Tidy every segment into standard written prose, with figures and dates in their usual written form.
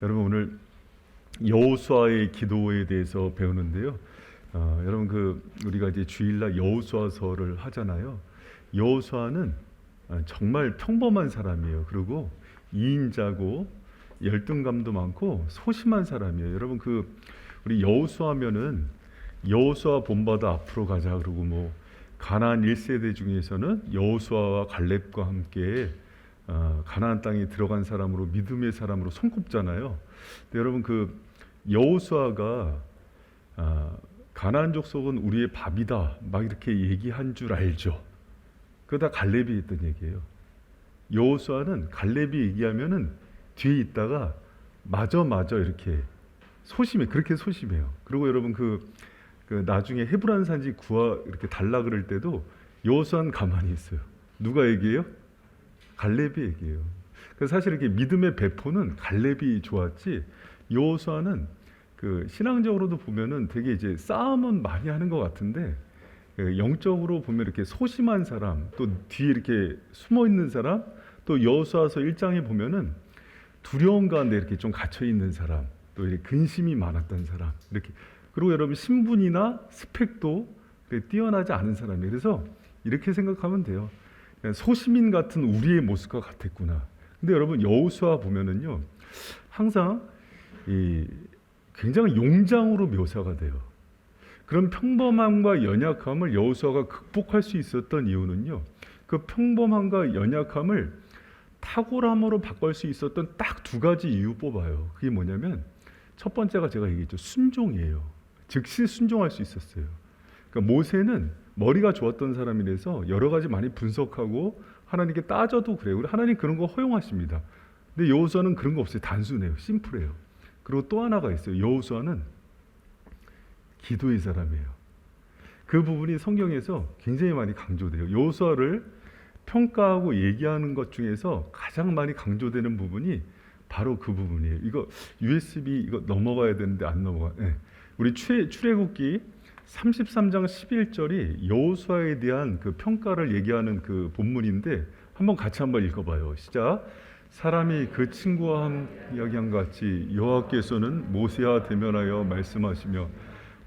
여러분 오늘 여호수아의 기도에 대해서 배우는데요. 여러분 우리가 이제 주일날 여호수아서를 하잖아요. 여호수아는 정말 평범한 사람이에요. 그리고 이인자고 열등감도 많고 소심한 사람이에요. 여러분 우리 여호수아면은 여호수아 본받아 앞으로 가자 그러고 가나안 1세대 중에서는 여호수아와 갈렙과 함께 가나안 땅에 들어간 사람으로 믿음의 사람으로 손꼽잖아요. 근데 여러분 여호수아가 가나안 족속은 우리의 밥이다 막 이렇게 얘기한 줄 알죠. 그거 다 갈렙이 했던 얘기예요. 여호수아는 갈렙이 얘기하면은 뒤에 있다가 맞아 이렇게 그렇게 소심해요. 그리고 여러분 나중에 헤브론 산지 이렇게 달라 그럴 때도 여호수아는 가만히 있어요. 누가 얘기해요? 갈렙이 얘기해요. 그래서 사실 이렇게 믿음의 배포는 갈렙이 좋았지, 여호수아는 신앙적으로도 보면은 되게 이제 싸움은 많이 하는 것 같은데 영적으로 보면 이렇게 소심한 사람, 또 뒤에 이렇게 숨어 있는 사람, 또 여호수아서 1장에 보면은 두려움 가운데 이렇게 좀 갇혀 있는 사람, 또 이렇게 근심이 많았던 사람, 이렇게. 그리고 여러분 신분이나 스펙도 뛰어나지 않은 사람이에요. 그래서 이렇게 생각하면 돼요. 소시민 같은 우리의 모습과 같았구나. 근데 여러분 여호수아 보면은요, 항상 굉장히 용장으로 묘사가 돼요. 그런 평범함과 연약함을 여호수아가 극복할 수 있었던 이유는요, 그 평범함과 연약함을 탁월함으로 바꿀 수 있었던 딱 두 가지 이유 뽑아요. 그게 뭐냐면, 첫 번째가 제가 얘기했죠. 순종이에요. 즉시 순종할 수 있었어요. 그러니까 모세는 머리가 좋았던 사람이라서 여러 가지 많이 분석하고 하나님께 따져도 그래요. 하나님 그런 거 허용하십니다. 근데 여호수아는 그런 거 없어요. 단순해요. 심플해요. 그리고 또 하나가 있어요. 여호수아는 기도의 사람이에요. 그 부분이 성경에서 굉장히 많이 강조돼요. 여호수아를 평가하고 얘기하는 것 중에서 가장 많이 강조되는 부분이 바로 그 부분이에요. 이거 USB 이거 넘어가야 되는데 안 넘어가. 네. 우리 출애굽기 33장 11절이 여호수아에 대한 평가를 얘기하는 본문인데 한번 같이 읽어봐요. 시작. 사람이 그 친구와 이야기한 같이 여호와께서는 모세와 대면하여 말씀하시며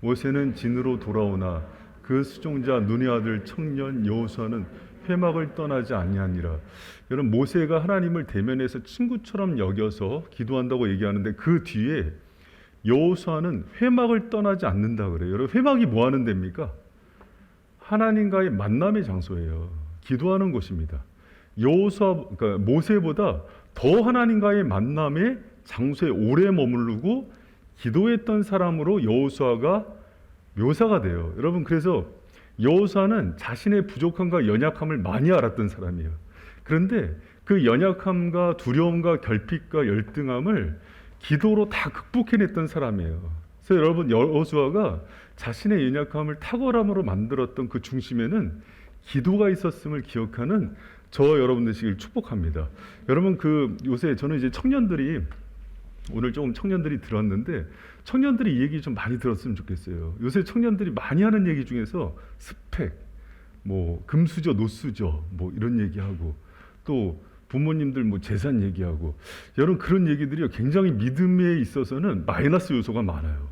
모세는 진으로 돌아오나 그 수종자 눈의 아들 청년 여호수아는 회막을 떠나지 아니하니라. 여러분 모세가 하나님을 대면해서 친구처럼 여겨서 기도한다고 얘기하는데 그 뒤에 여호수아는 회막을 떠나지 않는다 그래요. 여러분 회막이 뭐 하는 데입니까? 하나님과의 만남의 장소예요. 기도하는 곳입니다. 그러니까 모세보다 더 하나님과의 만남의 장소에 오래 머무르고 기도했던 사람으로 여호수아가 묘사가 돼요. 여러분 그래서 여호수아는 자신의 부족함과 연약함을 많이 알았던 사람이에요. 그런데 그 연약함과 두려움과 결핍과 열등함을 기도로 다 극복해냈던 사람이에요. 그래서 여러분 여호수아가 자신의 연약함을 탁월함으로 만들었던 그 중심에는 기도가 있었음을 기억하는 여러분 되시길 축복합니다. 여러분 요새 저는 이제 오늘 조금 청년들이 들었는데 청년들이 이 얘기 좀 많이 들었으면 좋겠어요. 요새 청년들이 많이 하는 얘기 중에서 스펙, 금수저, 노수저 이런 얘기하고 또 부모님들 재산 얘기하고 여러분 그런 얘기들이 굉장히 믿음에 있어서는 마이너스 요소가 많아요.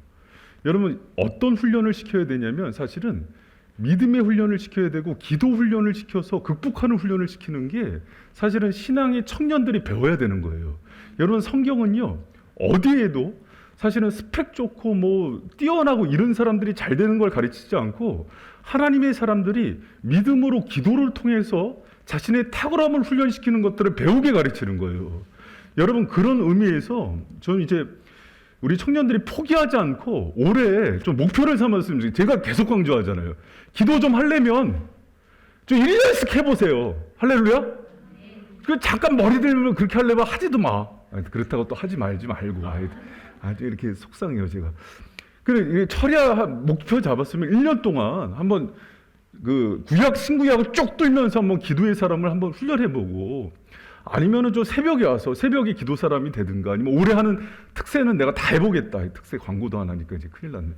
여러분 어떤 훈련을 시켜야 되냐면 사실은 믿음의 훈련을 시켜야 되고 기도 훈련을 시켜서 극복하는 훈련을 시키는 게 사실은 신앙의 청년들이 배워야 되는 거예요. 여러분 성경은요 어디에도 사실은 스펙 좋고 뛰어나고 이런 사람들이 잘 되는 걸 가르치지 않고 하나님의 사람들이 믿음으로 기도를 통해서 자신의 탁월함을 훈련시키는 것들을 배우게 가르치는 거예요. 여러분 그런 의미에서 저는 이제 우리 청년들이 포기하지 않고 올해 좀 목표를 삼았으면 좋겠어요. 제가 계속 강조하잖아요. 기도 좀 하려면 좀 1년씩 해보세요. 할렐루야? 잠깐 머리 들면 그렇게 하려면 하지도 마. 그렇다고 또 하지 말지 말고. 아주 이렇게 속상해요 제가. 그래 목표 잡았으면 1년 동안 한번 구약 신구약을 쭉 뚫면서 한번 기도의 사람을 한번 훈련해보고, 아니면은 새벽에 와서 새벽에 기도 사람이 되든가, 아니면 올해 하는 특세는 내가 다 해보겠다. 특세 광고도 안 하니까 이제 큰일 났네.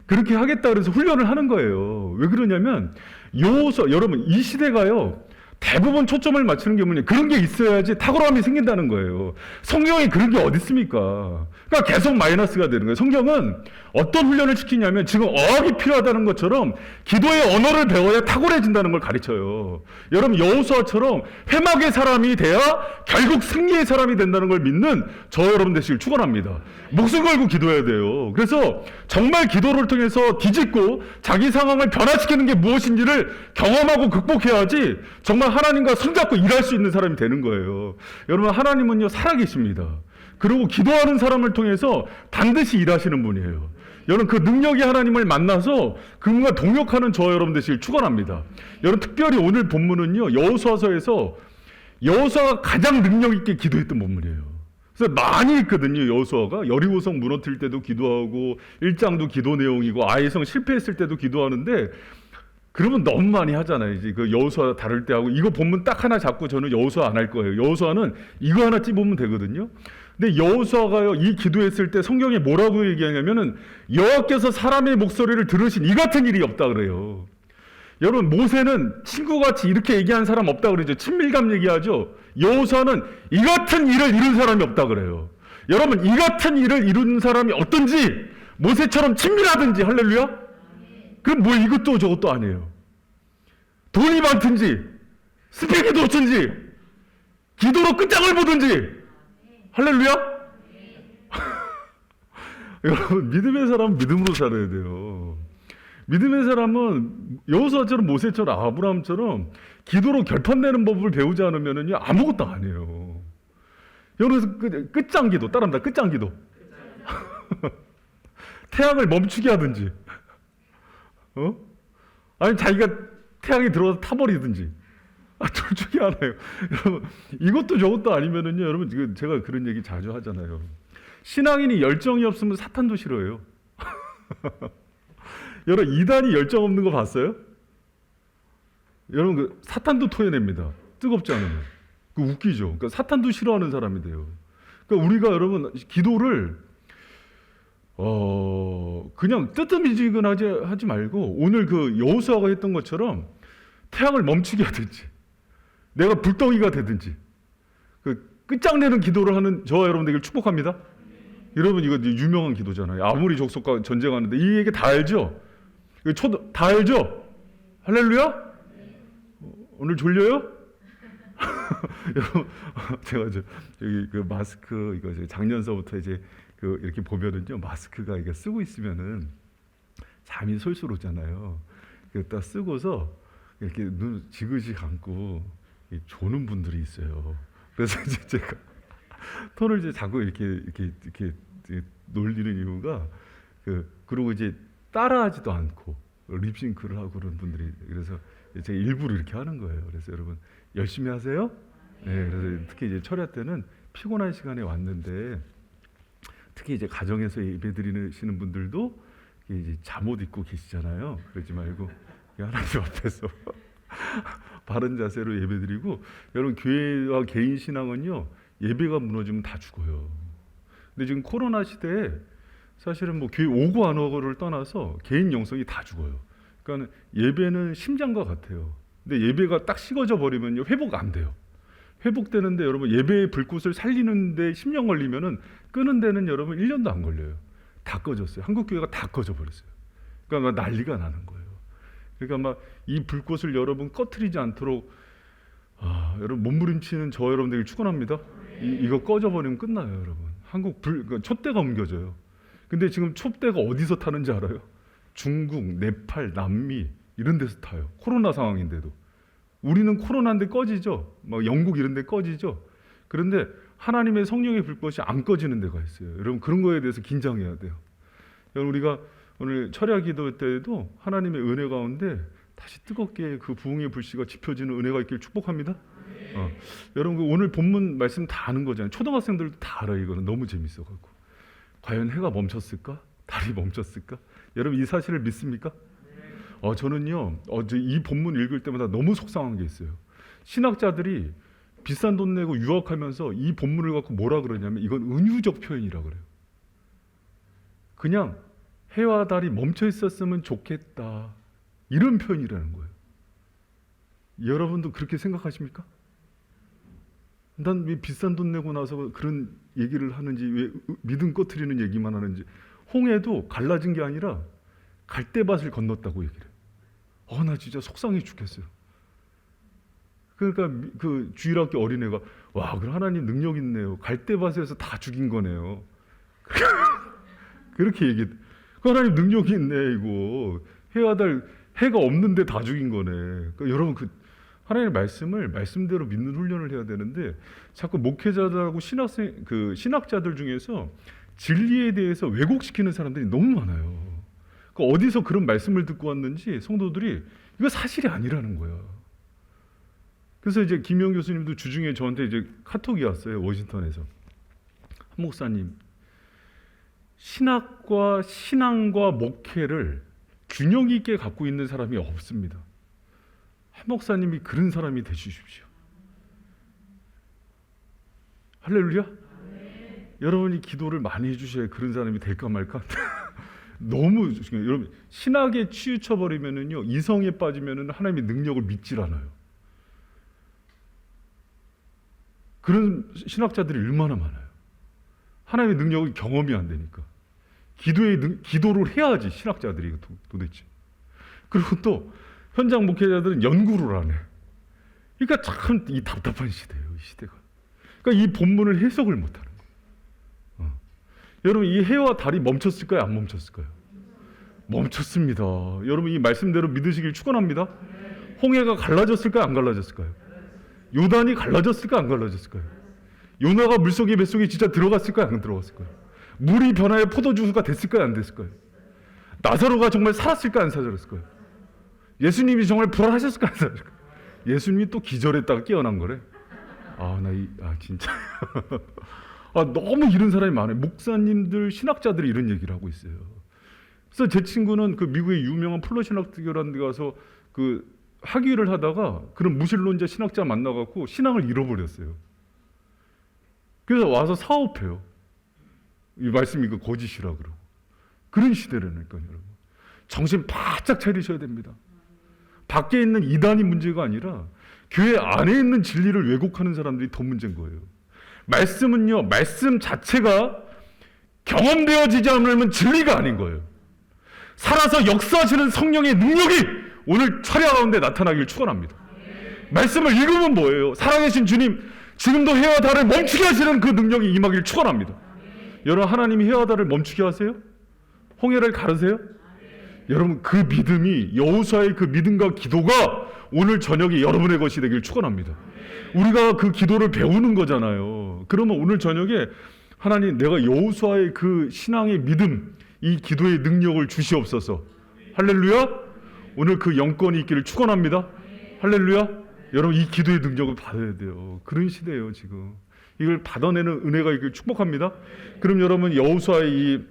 그렇게 하겠다 그래서 훈련을 하는 거예요. 왜 그러냐면 여러분 이 시대가요 대부분 초점을 맞추는 게 뭐냐? 그런 게 있어야지 탁월함이 생긴다는 거예요. 성경에 그런 게 어디 있습니까? 그러니까 계속 마이너스가 되는 거예요. 성경은 어떤 훈련을 시키냐면 지금 어학이 필요하다는 것처럼 기도의 언어를 배워야 탁월해진다는 걸 가르쳐요. 여러분 여호수아처럼 회막의 사람이 돼야 결국 승리의 사람이 된다는 걸 믿는 저 여러분 되시길 축원합니다. 목숨 걸고 기도해야 돼요. 그래서 정말 기도를 통해서 뒤집고 자기 상황을 변화시키는 게 무엇인지를 경험하고 극복해야지 정말 하나님과 손잡고 일할 수 있는 사람이 되는 거예요. 여러분 하나님은요 살아계십니다. 그리고 기도하는 사람을 통해서 반드시 일하시는 분이에요. 여러분 그 능력이 하나님을 만나서 그분과 동역하는 저 여러분 되시길 축원합니다. 여러분 특별히 오늘 본문은요 여호수아서에서 여호수아가 가장 능력 있게 기도했던 본문이에요. 그래서 많이 있거든요. 여호수아가 여리고성 무너뜨릴 때도 기도하고 1장도 기도 내용이고 아이성 실패했을 때도 기도하는데 그러면 너무 많이 하잖아요. 이제 그 여호수아 다룰 때 하고 이거 본문 딱 하나 잡고 저는 여호수아 안 할 거예요. 여호수아는 이거 하나 찝으면 되거든요. 근데 여호수아가요 이 기도했을 때 성경에 뭐라고 얘기하냐면은 여호와께서 사람의 목소리를 들으신 이 같은 일이 없다 그래요. 여러분 모세는 친구같이 이렇게 얘기한 사람 없다 그러죠. 친밀감 얘기하죠. 여호수아는 이 같은 일을 이룬 사람이 없다 그래요. 여러분 이 같은 일을 이룬 사람이 어떤지 모세처럼 친밀하든지 할렐루야. 그럼 뭐 이것도 저것도 아니에요. 돈이 많든지 스펙이 좋든지 기도로 끝장을 보든지 할렐루야. 여러분 믿음의 사람은 믿음으로 살아야 돼요. 믿음의 사람은 여호수아처럼 모세처럼 아브라함처럼 기도로 결판내는 법을 배우지 않으면은요 아무것도 안 해요. 여러분 끝장기도 따라합니다. 끝장기도. 태양을 멈추게 하든지, 아니 자기가 태양이 들어와서 타버리든지, 둘 중에 하나예요. 여러분 이것도 저것도 아니면은요, 여러분 제가 그런 얘기 자주 하잖아요. 신앙인이 열정이 없으면 사탄도 싫어해요. 여러분 이단이 열정 없는 거 봤어요? 여러분 그 사탄도 토해냅니다. 뜨겁지 않으면. 그 웃기죠. 그러니까 사탄도 싫어하는 사람이 돼요. 그러니까 우리가 여러분 기도를 그냥 뜨뜻미지근하지 하지 말고 오늘 그 여호수아가 했던 것처럼 태양을 멈추게 하든지 내가 불덩이가 되든지 그 끝장내는 기도를 하는 저와 여러분 되길 축복합니다. 여러분 이거 유명한 기도잖아요. 아무리 족속과 전쟁하는데 이 얘기 다 알죠? 다 알죠? 할렐루야? 오늘 졸려요? 여러분 제가 여기 그 마스크 이거 작년서부터 이제 그 이렇게 보면은요 마스크가 이게 쓰고 있으면은 잠이 솔솔 오잖아요. 딱 쓰고서 이렇게 눈 지그시 감고 조는 분들이 있어요. 그래서 이제 제가 톤을 이제 자꾸 이렇게 놀리는 이유가 그리고 이제 따라하지도 않고 립싱크를 하고 그런 분들이 그래서 제가 일부러 이렇게 하는 거예요. 그래서 여러분 열심히 하세요. 네, 그래서 특히 이제 철야 때는 피곤한 시간에 왔는데 특히 이제 가정에서 예배드리시는 분들도 이제 잠옷 입고 계시잖아요. 그러지 말고 하나님 앞에서 바른 자세로 예배드리고 여러분 교회와 개인 신앙은요 예배가 무너지면 다 죽어요. 근데 지금 코로나 시대에 사실은 뭐 교회 오고 안 오고를 떠나서 개인 영성이 다 죽어요. 그러니까 예배는 심장과 같아요. 근데 예배가 딱 식어져 버리면요 회복 안 돼요. 회복되는데 여러분 예배의 불꽃을 살리는데 10년 걸리면은 끄는 데는 여러분 1년도 안 걸려요. 다 꺼졌어요. 한국 교회가 다 꺼져 버렸어요. 그러니까 막 난리가 나는 거예요. 그러니까 막 이 불꽃을 여러분 꺼트리지 않도록 여러분 몸부림치는 저 여러분들에게 축원합니다. 이거 꺼져 버리면 끝나요, 여러분. 한국 그러니까 촛대가 옮겨져요. 근데 지금 촛대가 어디서 타는지 알아요? 중국, 네팔, 남미 이런 데서 타요. 코로나 상황인데도. 우리는 코로나인데 꺼지죠. 막 영국 이런 데 꺼지죠. 그런데 하나님의 성령의 불꽃이 안 꺼지는 데가 있어요. 여러분 그런 거에 대해서 긴장해야 돼요. 여러분 우리가 오늘 철야 기도 때에도 하나님의 은혜 가운데 다시 뜨겁게 그 부흥의 불씨가 지펴지는 은혜가 있길 축복합니다. 여러분 오늘 본문 말씀 다 아는 거잖아요. 초등학생들도 다 알아요. 이거는 너무 재밌어갖고 과연 해가 멈췄을까? 달이 멈췄을까? 여러분 이 사실을 믿습니까? 저는요 이 본문 읽을 때마다 너무 속상한 게 있어요. 신학자들이 비싼 돈 내고 유학하면서 이 본문을 갖고 뭐라 그러냐면 이건 은유적 표현이라 그래요. 그냥 해와 달이 멈춰 있었으면 좋겠다 이런 표현이라는 거예요. 여러분도 그렇게 생각하십니까? 난 왜 비싼 돈 내고 나서 그런 얘기를 하는지, 왜 믿음 꺼트리는 얘기만 하는지. 홍해도 갈라진 게 아니라 갈대밭을 건넜다고 얘기를 해요. 나 진짜 속상해 죽겠어요. 그러니까 그 주일학교 어린애가 와, 그럼 하나님 능력 있네요. 갈대밭에서 다 죽인 거네요. 그렇게 얘기해. 하나님 능력이 있네 이거. 해와 달 해가 없는데 다 죽인 거네. 그러니까 여러분 그 하나님의 말씀을 말씀대로 믿는 훈련을 해야 되는데 자꾸 목회자들하고 신학자들 중에서 진리에 대해서 왜곡시키는 사람들이 너무 많아요. 그러니까 어디서 그런 말씀을 듣고 왔는지 성도들이 이거 사실이 아니라는 거야. 그래서 이제 김영 교수님도 주중에 저한테 이제 카톡이 왔어요. 워싱턴에서. 한 목사님, 신학과 신앙과 목회를 균형 있게 갖고 있는 사람이 없습니다. 한 목사님이 그런 사람이 되주십시오. 할렐루야? 여러분이 기도를 많이 해주셔야 그런 사람이 될까 말까. 너무 여러분 신학에 치우쳐 버리면은요, 이성에 빠지면은 하나님의 능력을 믿질 않아요. 그런 신학자들이 얼마나 많아요. 하나님의 능력을 경험이 안 되니까. 기도를 해야지 신학자들이 도대체. 그리고 또 현장 목회자들은 연구를 안 해. 그러니까 참 이 답답한 시대예요, 이 시대가. 그러니까 이 본문을 해석을 못 하는 거예요. 여러분 이 해와 달이 멈췄을까요? 안 멈췄을까요? 멈췄습니다. 여러분 이 말씀대로 믿으시길 축원합니다. 홍해가 갈라졌을까요? 안 갈라졌을까요? 요단이 갈라졌을까요? 안 갈라졌을까요? 요나가 물속에 뱃속에 진짜 들어갔을까요? 안 들어갔을까요? 물이 변화해 포도주가 됐을까요? 안 됐을까요? 나사로가 정말 살았을까요? 안 살았을까요? 예수님이 정말 부활하셨을까요? 안 살았을까요? 예수님이 또 기절했다가 깨어난 거래. 진짜 너무 이런 사람이 많아요. 목사님들, 신학자들이 이런 얘기를 하고 있어요. 그래서 제 친구는 그 미국의 유명한 플러신학교라는 데 가서 그 학위를 하다가 그런 무신론자 신학자 만나갖고 신앙을 잃어버렸어요. 그래서 와서 사업해요. 이 말씀이 그 거짓이라 그러고. 그런 시대라니까요, 여러분. 정신 바짝 차리셔야 됩니다. 밖에 있는 이단이 문제가 아니라 교회 안에 있는 진리를 왜곡하는 사람들이 더 문제인 거예요. 말씀은요, 말씀 자체가 경험되어지지 않으면 진리가 아닌 거예요. 살아서 역사하시는 성령의 능력이 오늘 철야 가운데 나타나길 축원합니다. 말씀을 읽으면 뭐예요? 살아계신 주님, 지금도 해와 달을 멈추게 하시는 그 능력이 임하길 축원합니다. 여러분 하나님이 해와 달을 멈추게 하세요? 홍해를 가르세요? 여러분 그 믿음이, 여호수아의 그 믿음과 기도가 오늘 저녁에 여러분의 것이 되길 축원합니다. 우리가 그 기도를 배우는 거잖아요. 그러면 오늘 저녁에 하나님, 내가 여호수아의 그 신앙의 믿음, 이 기도의 능력을 주시옵소서. 할렐루야. 오늘 그 영권이 있기를 축원합니다. 할렐루야. 여러분 이 기도의 능력을 받아야 돼요. 그런 시대예요 지금. 이걸 받아내는 은혜가 있기를 축복합니다. 그럼 여러분 여호수아의 이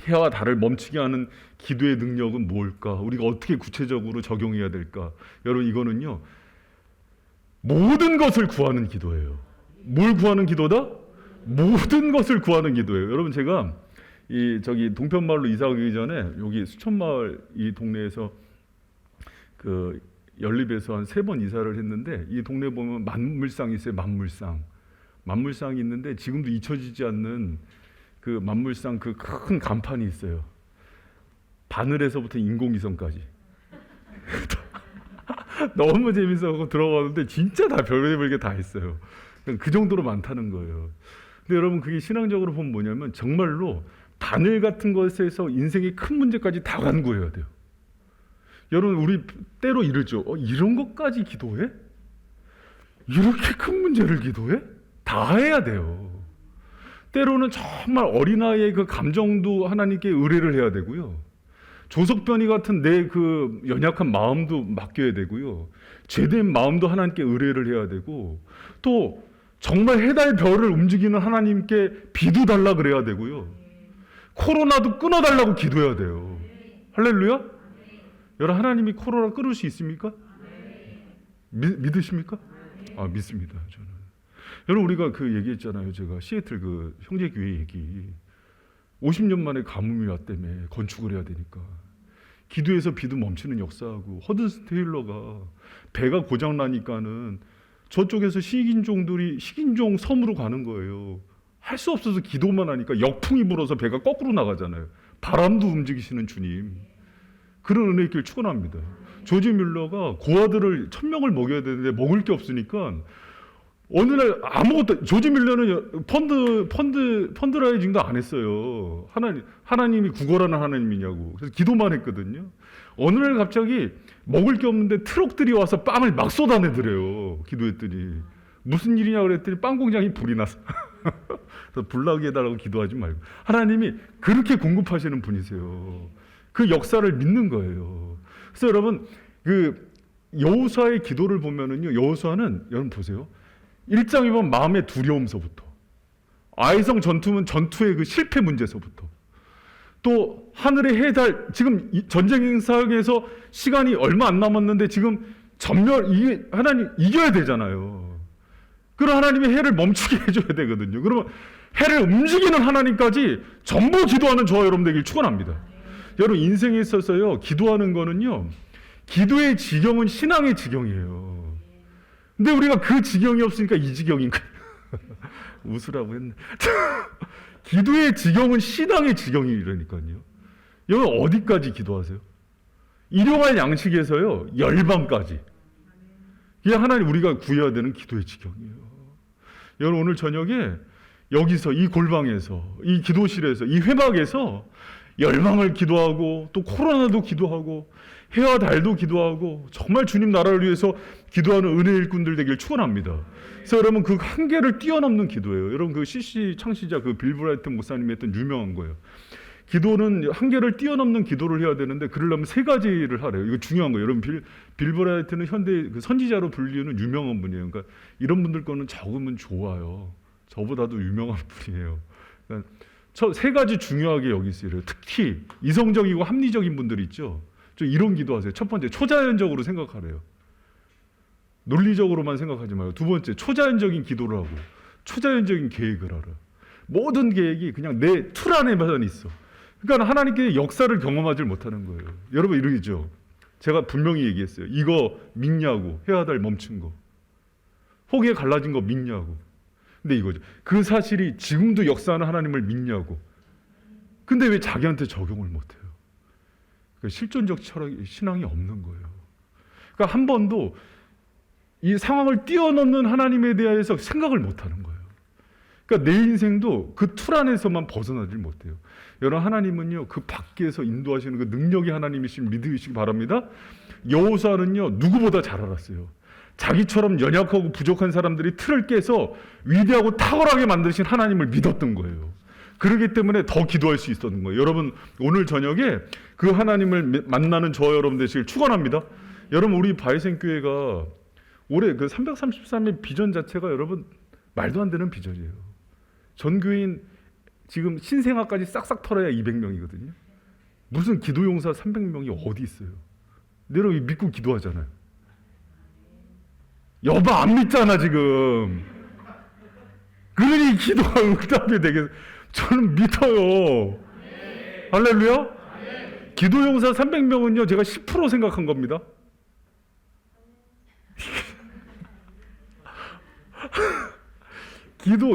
해와 달을 멈추게 하는 기도의 능력은 뭘까? 우리가 어떻게 구체적으로 적용해야 될까? 여러분 이거는요, 모든 것을 구하는 기도예요. 뭘 구하는 기도다? 모든 것을 구하는 기도예요. 여러분 제가 저기 동편마을로 이사 가기 전에 여기 수천마을 이 동네에서 그 연립에서 한 3번 이사를 했는데, 이 동네 보면 만물상이 있어요. 만물상이 있는데 지금도 잊혀지지 않는 그 만물상 그 큰 간판이 있어요. 바늘에서부터 인공위성까지. 너무 재밌어서 들어가는데 진짜 다 별의별 게 다 있어요. 그 정도로 많다는 거예요. 근데 여러분 그게 신앙적으로 보면 뭐냐면 정말로 바늘 같은 것에서 인생의 큰 문제까지 다 간구해야 돼요. 여러분 우리 때로 이러죠. 이런 것까지 기도해? 이렇게 큰 문제를 기도해? 다 해야 돼요. 때로는 정말 어린아이의 그 감정도 하나님께 의뢰를 해야 되고요. 조석변이 같은 내 그 연약한 마음도 맡겨야 되고요. 죄된 마음도 하나님께 의뢰를 해야 되고, 또 정말 해달 별을 움직이는 하나님께 비도 달라 그래야 되고요. 코로나도 끊어달라고 기도해야 돼요. 할렐루야? 여러분 하나님이 코로나 끊을 수 있습니까? 믿으십니까? 믿습니다. 저는. 여러분 우리가 그 얘기했잖아요. 제가 시애틀 그 형제교회 얘기. 50년 만에 가뭄이 왔다며 건축을 해야 되니까. 기도해서 비도 멈추는 역사하고, 허드슨 테일러가 배가 고장 나니까는 저쪽에서 식인종들이 식인종 섬으로 가는 거예요. 할 수 없어서 기도만 하니까 역풍이 불어서 배가 거꾸로 나가잖아요. 바람도 움직이시는 주님, 그런 은혜의 길 축원합니다. 조지 뮬러가 고아들을 1000명을 먹여야 되는데 먹을 게 없으니까 어느 날 아무것도, 조지 뮬러는 펀드라이징도 안 했어요. 하나님이 구걸하는 하나님이냐고. 그래서 기도만 했거든요. 어느 날 갑자기 먹을 게 없는데 트럭들이 와서 빵을 막 쏟아내더래요. 기도했더니 무슨 일이냐 그랬더니 빵 공장이 불이 났어. 그래서 불 나게 해달라고 기도하지 말고, 하나님이 그렇게 공급하시는 분이세요. 그 역사를 믿는 거예요. 그래서 여러분, 그 여호수아의 기도를 보면은요, 여호수아는 여러분 보세요. 1장에 보면 마음의 두려움서부터, 아이성 전투는 전투의 그 실패 문제서부터, 또 하늘의 해, 달, 지금 전쟁 상황에서 시간이 얼마 안 남았는데 지금 이게 하나님 이겨야 되잖아요. 그럼 하나님의 해를 멈추게 해줘야 되거든요. 그러면 해를 움직이는 하나님까지 전부 기도하는 저와 여러분 되길 축원합니다. 여러분, 인생에 있어서요, 기도하는 거는요, 기도의 지경은 신앙의 지경이에요. 근데 우리가 그 지경이 없으니까 이 지경인 거예요. 웃으라고 했네. 기도의 지경은 신앙의 지경이라니까요. 여러분, 어디까지 기도하세요? 일용할 양식에서요, 열방까지. 이게 하나님 우리가 구해야 되는 기도의 지경이에요. 여러분, 오늘 저녁에 여기서 이 골방에서, 이 기도실에서, 이 회막에서 열방을 기도하고, 또 코로나도 기도하고, 해와 달도 기도하고, 정말 주님 나라를 위해서 기도하는 은혜 일꾼들 되길 축원합니다. 그래서 여러분, 그 한계를 뛰어넘는 기도예요. 여러분, 그 CC 창시자 그 빌 브라이튼 목사님이 했던 유명한 거예요. 기도는 한계를 뛰어넘는 기도를 해야 되는데, 그러려면 3가지를 하래요. 이거 중요한 거예요. 여러분, 빌 브라이트는 현대 그 선지자로 불리는 유명한 분이에요. 그러니까 이런 분들 거는 적으면 좋아요. 저보다도 유명한 분이에요. 그러니까 3가지 중요하게 여기 있어요. 특히 이성적이고 합리적인 분들 있죠. 좀 이런 기도하세요. 첫 번째, 초자연적으로 생각하래요. 논리적으로만 생각하지 말고. 두 번째, 초자연적인 기도를 하고 초자연적인 계획을 하라. 모든 계획이 그냥 내 틀 안에만 있어. 그러니까 하나님께 역사를 경험하지 못하는 거예요. 여러분, 이러겠죠. 제가 분명히 얘기했어요. 이거 믿냐고. 해와 달 멈춘 거, 혹에 갈라진 거 믿냐고. 근데 이거죠. 그 사실이 지금도 역사하는 하나님을 믿냐고. 근데 왜 자기한테 적용을 못해요? 그러니까 실존적 신앙이 없는 거예요. 그러니까 한 번도 이 상황을 뛰어넘는 하나님에 대해서 생각을 못하는 거예요. 그러니까 내 인생도 그 틀 안에서만 벗어나질 못해요. 여러분, 하나님은요, 그 밖에서 인도하시는 그 능력이 하나님이신 믿으시기 바랍니다. 여호수아는요, 누구보다 잘 알았어요. 자기처럼 연약하고 부족한 사람들이 틀을 깨서 위대하고 탁월하게 만드신 하나님을 믿었던 거예요. 그렇기 때문에 더 기도할 수 있었던 거예요. 여러분, 오늘 저녁에 그 하나님을 만나는 저 여러분 되시길 축원합니다. 여러분, 우리 바이센교회가 올해 그 333의 비전 자체가 여러분 말도 안 되는 비전이에요. 전교인 지금 신생아까지 싹싹 털어야 200명이거든요. 무슨 기도용사 300명이 어디 있어요? 여러분, 믿고 기도하잖아요. 여봐, 안 믿잖아 지금. 그러니 기도가 응답이 되겠. 저는 믿어요. 할렐루야. 기도용사 300명은요 제가 10% 생각한 겁니다.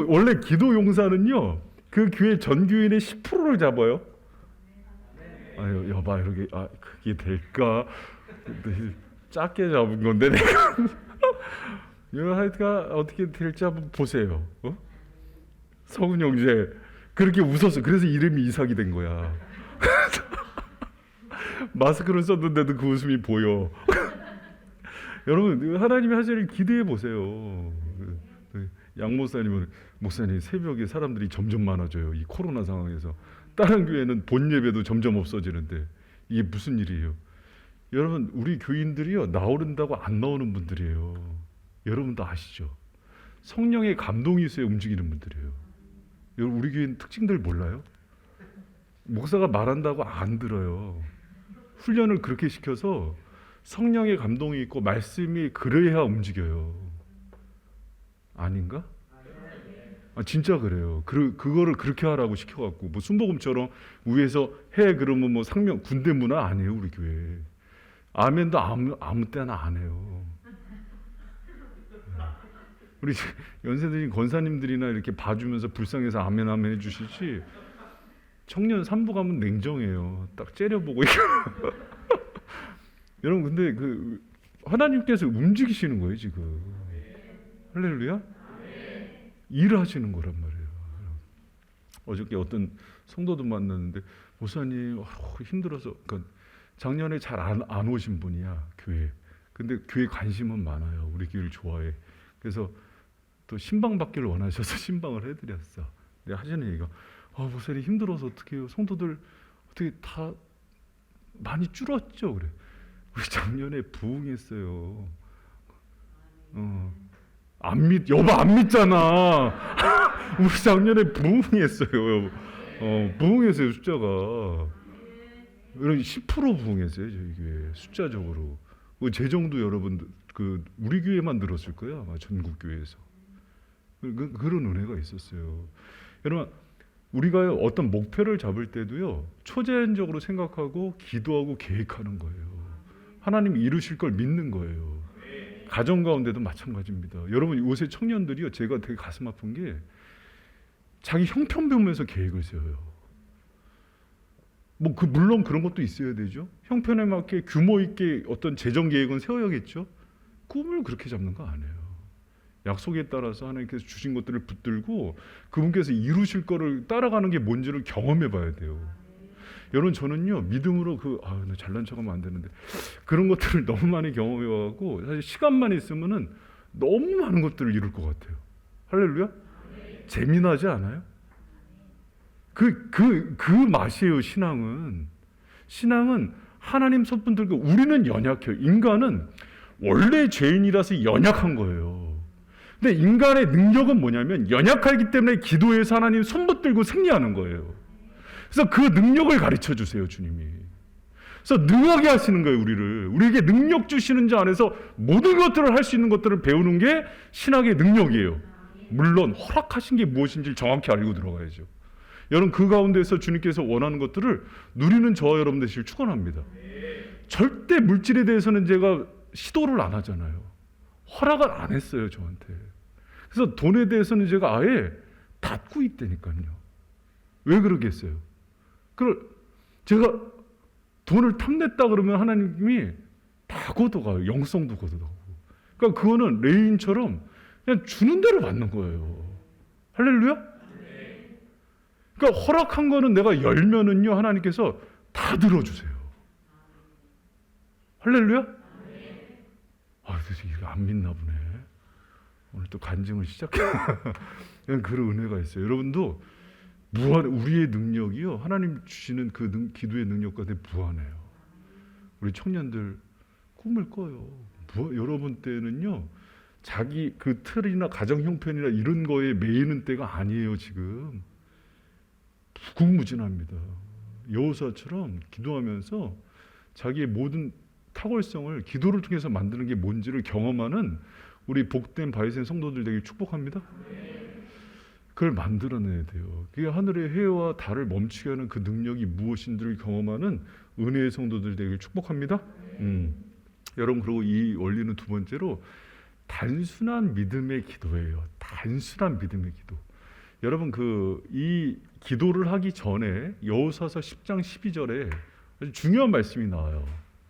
원래 기도용사는요 그 교회 전교인의 10%를 잡아요. 아유, 여봐, 이렇게 그게 될까? 작게 잡은 건데 내가. 여러 하여튼 어떻게 될지 한번 보세요. 서훈 형제 그렇게 웃었어. 그래서 이름이 이삭이 된 거야. 마스크를 썼는데도 그 웃음이 보여. 여러분, 하나님이 하시는 기대해 보세요. 양 목사님은, 목사님 새벽에 사람들이 점점 많아져요. 이 코로나 상황에서 다른 교회는 본 예배도 점점 없어지는데 이게 무슨 일이에요? 여러분, 우리 교인들이요 나오른다고 안 나오는 분들이에요. 여러분도 아시죠? 성령의 감동이 있어야 움직이는 분들이에요. 여러분, 우리 교인 특징들 몰라요? 목사가 말한다고 안 들어요. 훈련을 그렇게 시켜서 성령의 감동이 있고 말씀이 그래야 움직여요. 아닌가? 진짜 그래요. 그거를 그렇게 하라고 시켜갖고 뭐 순복음처럼 위에서 해 그러면 뭐 상명 군대 문화 안 해요 우리 교회. 아멘도 아무 때나 안 해요. 우리 연세드린 권사님들이나 이렇게 봐주면서 불쌍해서 아멘 아멘 해주시지. 청년 산부 가면 냉정해요. 딱 째려보고 여러분 근데 그 하나님께서 움직이시는 거예요 지금. 할렐루야. 일하시는 거란 말이에요. 어저께 어떤 성도도 만났는데 목사님 힘들어서 그러니까 작년에 잘 안 오신 분이야 교회. 근데 교회 관심은 많아요. 우리 교회를 좋아해. 그래서 또 신방 받기를 원하셔서 신방을 해드렸어. 내가 하시는 얘기가 목사님 힘들어서 어떻게 해요? 성도들 어떻게 다 많이 줄었죠? 그래. 우리 작년에 부흥했어요. 여보 안 믿잖아. 우리 작년에 부흥했어요. 부흥했어요 숫자가. 이런 10% 부흥했어요 저희 교회 숫자적으로. 재정도 여러분들 그 우리 교회만 늘었을 거야 아마 전국 교회에서. 그런 은혜가 있었어요. 여러분 우리가 어떤 목표를 잡을 때도요 초자연적으로 생각하고 기도하고 계획하는 거예요. 하나님이 이루실 걸 믿는 거예요. 가정 가운데도 마찬가지입니다. 여러분 요새 청년들이요 제가 되게 가슴 아픈 게 자기 형편 보면서 계획을 세워요. 물론 그런 것도 있어야 되죠. 형편에 맞게 규모 있게 어떤 재정 계획은 세워야겠죠. 꿈을 그렇게 잡는 거 아니에요. 약속에 따라서 하나님께서 주신 것들을 붙들고 그분께서 이루실 거를 따라가는 게 뭔지를 경험해 봐야 돼요. 여러분 저는요 믿음으로 나 잘난 척하면 안 되는데 그런 것들을 너무 많이 경험해 와갖고 사실 시간만 있으면은 너무 많은 것들을 이룰 것 같아요. 할렐루야? 재미나지 않아요? 그 맛이에요 신앙은. 신앙은 하나님 손 들고 우리는 연약해요. 인간은 원래 죄인이라서 연약한 거예요. 근데 인간의 능력은 뭐냐면 연약하기 때문에 기도해서 하나님 손 붙들고 승리하는 거예요. 그래서 그 능력을 가르쳐 주세요 주님이. 그래서 능하게 하시는 거예요 우리에게 능력 주시는 자 안에서 모든 것들을 할 수 있는 것들을 배우는 게 신학의 능력이에요. 물론 허락하신 게 무엇인지 정확히 알고 들어가야죠. 여러분 그 가운데서 주님께서 원하는 것들을 누리는 저와 여러분 되시길 축원합니다. 절대 물질에 대해서는 제가 시도를 안 하잖아요. 허락을 안 했어요 저한테. 그래서 돈에 대해서는 제가 아예 닫고 있다니까요. 왜 그러겠어요? 제가 돈을 탐냈다 그러면 하나님이 다 걷어가요. 영성도 걷어가고. 그러니까 그거는 레인처럼 그냥 주는 대로 받는 거예요. 할렐루야? 그러니까 허락한 거는 내가 열면은요 하나님께서 다 들어주세요. 할렐루야? 그래서 이거 안 믿나 보네. 오늘 또 간증을 시작해. 그런 은혜가 있어요. 여러분도 우리의 능력이요 하나님 주시는 그 기도의 능력과 무한해요. 우리 청년들 꿈을 꿔요. 여러분 때는요 자기 그 틀이나 가정 형편이나 이런 거에 매이는 때가 아니에요. 지금 무궁무진합니다. 여호수아처럼 기도하면서 자기의 모든 탁월성을 기도를 통해서 만드는 게 뭔지를 경험하는 우리 복된 바이센 성도들 되길 축복합니다. 그걸 만들어내야 돼요. 그게 하늘의 해와 달을 멈추게 하는 그 능력이 무엇인지를 경험하는 은혜의 성도들 되길 축복합니다. 여러분 그리고 이 원리는 두 번째로 단순한 믿음의 기도예요. 단순한 믿음의 기도. 여러분 이 기도를 하기 전에 여호수아서 10장 12절에 아주 중요한 말씀이 나와요.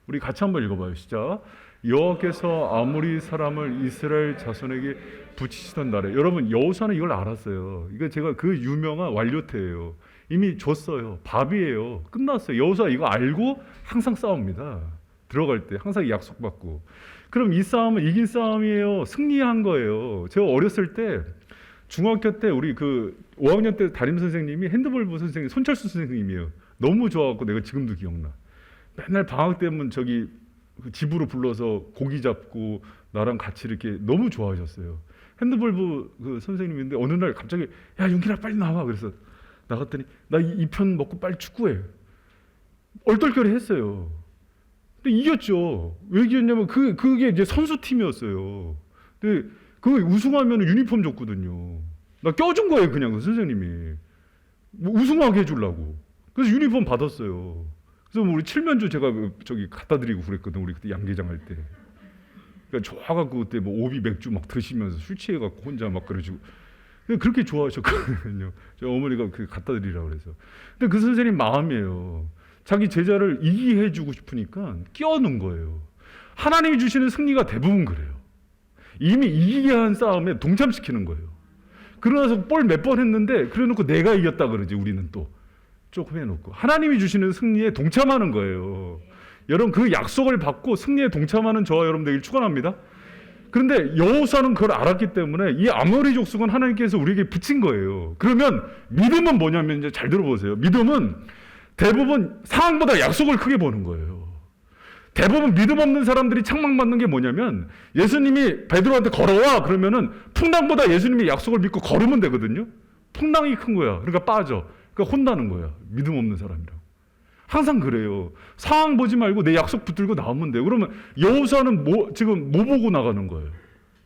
우리 같이 한번 읽어봐요. 시작. 여호와께서 아모리 사람을 이스라엘 자손에게 붙이시던 날에. 여러분 여호수아는 이걸 알았어요. 이거 제가 그 유명한 완료태예요. 이미 줬어요. 밥이에요. 끝났어요. 여호수아 이거 알고 항상 싸웁니다. 들어갈 때 항상 약속받고. 그럼 이 싸움은 이긴 싸움이에요. 승리한 거예요. 제가 어렸을 때 중학교 때 우리 5학년 때 담임 선생님이 핸드볼부 선생님 손철수 선생님이에요. 너무 좋아갖고 내가 지금도 기억나. 맨날 방학 때면 집으로 불러서 고기 잡고 나랑 같이 이렇게 너무 좋아하셨어요. 핸드볼부 선생님인데 어느 날 갑자기 야 윤기라 빨리 나와. 그래서 나갔더니 나 이 편 먹고 빨리 축구해. 얼떨결에 했어요. 근데 이겼죠. 왜 이겼냐면 그게 이제 선수팀이었어요. 근데 그 우승하면 유니폼 줬거든요. 나 껴준 거예요, 그냥 그 선생님이. 뭐 우승하게 해주려고. 그래서 유니폼 받았어요. 그래서 뭐 우리 칠면조 제가 저기 갖다 드리고 그랬거든, 우리 그때 양계장 할 때. 그러니까 좋아갖고 그때 뭐 오비 맥주 막 드시면서 술 취해갖고 혼자 막 그러시고. 그렇게 좋아하셨거든요. 저희 어머니가 그 갖다 드리라고 그래서. 근데 그 선생님 마음이에요. 자기 제자를 이기게 해주고 싶으니까 끼워놓은 거예요. 하나님이 주시는 승리가 대부분 그래요. 이미 이기게 한 싸움에 동참시키는 거예요. 그러나서 볼 몇 번 했는데 그래놓고 내가 이겼다 그러지. 우리는 또 조금 해놓고 하나님이 주시는 승리에 동참하는 거예요. 여러분 그 약속을 받고 승리에 동참하는 저와 여러분 되길 축원합니다. 그런데 여호수아는 그걸 알았기 때문에 이 아모리 족속은 하나님께서 우리에게 붙인 거예요. 그러면 믿음은 뭐냐면 이제 잘 들어보세요. 믿음은 대부분 상황보다 약속을 크게 보는 거예요. 대부분 믿음 없는 사람들이 책망받는 게 뭐냐면 예수님이 베드로한테 걸어와 그러면은 풍랑보다 예수님이 약속을 믿고 걸으면 되거든요. 풍랑이 큰 거야. 그러니까 빠져. 그러니까 혼나는 거야. 믿음 없는 사람이라고. 항상 그래요. 상황 보지 말고 내 약속 붙들고 나오면 돼요. 그러면 여호수아는 지금 뭐 보고 나가는 거예요?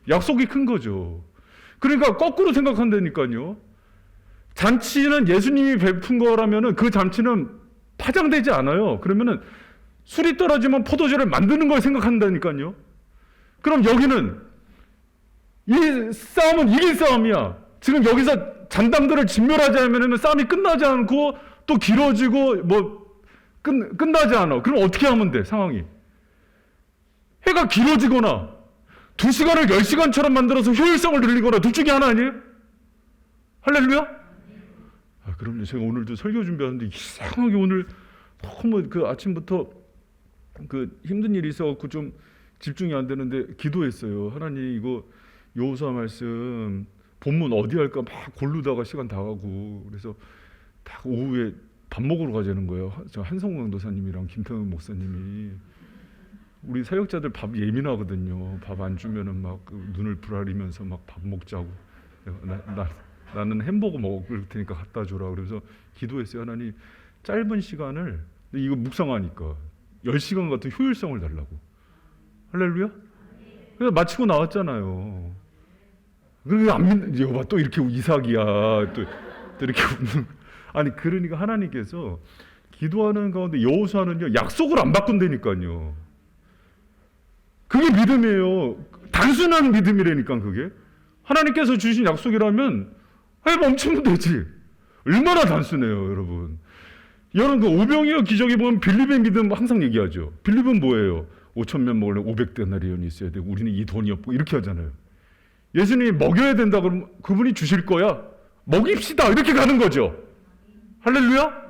약속이 큰 거죠. 그러니까 거꾸로 생각한다니까요. 잔치는 예수님이 베푼 거라면은 그 잔치는 파장되지 않아요. 그러면은 술이 떨어지면 포도주를 만드는 걸 생각한다니까요. 그럼 여기는 이 싸움은 이긴 싸움이야. 지금 여기서 잔당들을 진멸하지 않으면 싸움이 끝나지 않고 또 길어지고 뭐 끝나지 않아. 그럼 어떻게 하면 돼, 상황이? 해가 길어지거나 2시간을 10시간처럼 만들어서 효율성을 늘리거나 둘 중에 하나 아니에요? 할렐루야? 그럼요. 제가 오늘도 설교 준비하는데 이상하게 오늘 너무 그 아침부터 그 힘든 일이 있어갖고 좀 집중이 안 되는데 기도했어요. 하나님 이거 여호수아 말씀 본문 어디 할까 막 고르다가 시간 다 가고 그래서 딱 오후에 밥 먹으러 가자는 거예요. 저 한성우 강도사님이랑 김태훈 목사님이. 우리 사역자들 밥 예민하거든요. 밥 안 주면은 막 눈을 부라리면서 막 밥 먹자고. 나는 햄버거 먹을 테니까 갖다 줘라. 그래서 기도했어요. 하나님 짧은 시간을 이거 묵상하니까 10시간 같은 효율성을 달라고. 할렐루야? 그래서 마치고 나왔잖아요. 그게 안 믿는 여봐 또 이렇게 이삭이야 또 이렇게 웃는. 아니 그러니까 하나님께서 기도하는 가운데 여호수아는요 약속을 안 바꾼다니까요. 그게 믿음이에요. 단순한 믿음이라니까 그게. 하나님께서 주신 약속이라면 멈추면 되지. 얼마나 단순해요 여러분. 여러분 그 오병이어 기적에 보면 빌립의 믿음 항상 얘기하죠. 빌립은 뭐예요? 5,000명 먹으려면 500데나리온이 있어야 되고 우리는 이 돈이 없고 이렇게 하잖아요. 예수님이 먹여야 된다 그러면 그분이 주실 거야. 먹입시다 이렇게 가는 거죠. 할렐루야?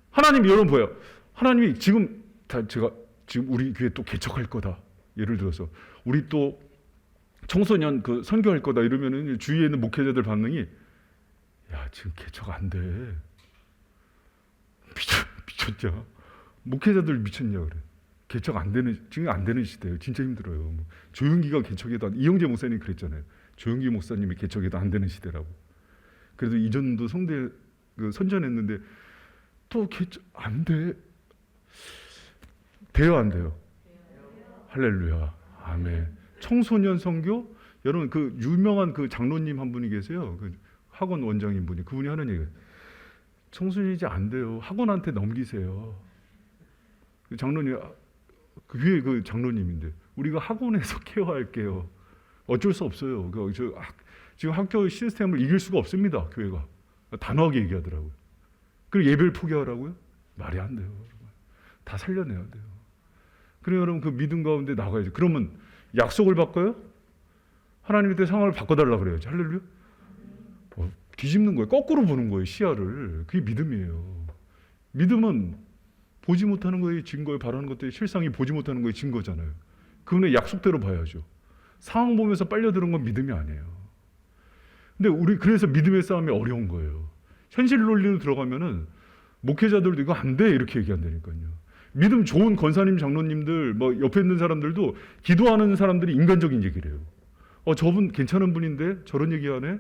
하나님 여러분 보여요. 하나님이 지금 제가 지금 우리 교회 또 개척할 거다. 예를 들어서 우리 또 청소년 그 선교할 거다 이러면은 주위에 있는 목회자들 반응이 야 지금 개척 안 돼. 미쳤냐? 목회자들 미쳤냐 그래. 개척 안 되는 지금 안 되는 시대예요. 진짜 힘들어요. 뭐, 조용기가 개척해도 이영재 목사님 그랬잖아요. 조용기 목사님이 개척해도 안 되는 시대라고. 그래도 이전도 성대 그 선전했는데 또 개척 안 돼. 돼요 안 돼요? 할렐루야. 아멘. 청소년 선교 여러분 그 유명한 그 장로님 한 분이 계세요. 그 학원 원장인 분이 그분이 하는 얘기예요. 청소년이지 안 돼요. 학원한테 넘기세요. 그 장로님 그 위에 그 장로님인데 우리가 학원에서 케어할게요. 어쩔 수 없어요. 지금 학교 시스템을 이길 수가 없습니다. 교회가 단호하게 얘기하더라고요. 그리고 예배를 포기하라고요? 말이 안 돼요. 다 살려내야 돼요. 그래요 여러분 그 믿음 가운데 나가야죠. 그러면 약속을 바꿔요? 하나님한테 상황을 바꿔달라 그래야지. 할렐루야? 뒤집는 거예요. 거꾸로 보는 거예요. 시야를. 그게 믿음이에요. 믿음은 보지 못하는 거에 증거에 바라는 것들이 실상이 보지 못하는 거에 증거잖아요. 그분의 약속대로 봐야죠. 상황 보면서 빨려드는 건 믿음이 아니에요. 근데 우리 그래서 믿음의 싸움이 어려운 거예요. 현실 논리로 들어가면은 목회자들도 이거 안 돼 이렇게 얘기한다니까요. 믿음 좋은 권사님 장로님들 뭐 옆에 있는 사람들도 기도하는 사람들이 인간적인 얘기를 해요. 저분 괜찮은 분인데 저런 얘기하네.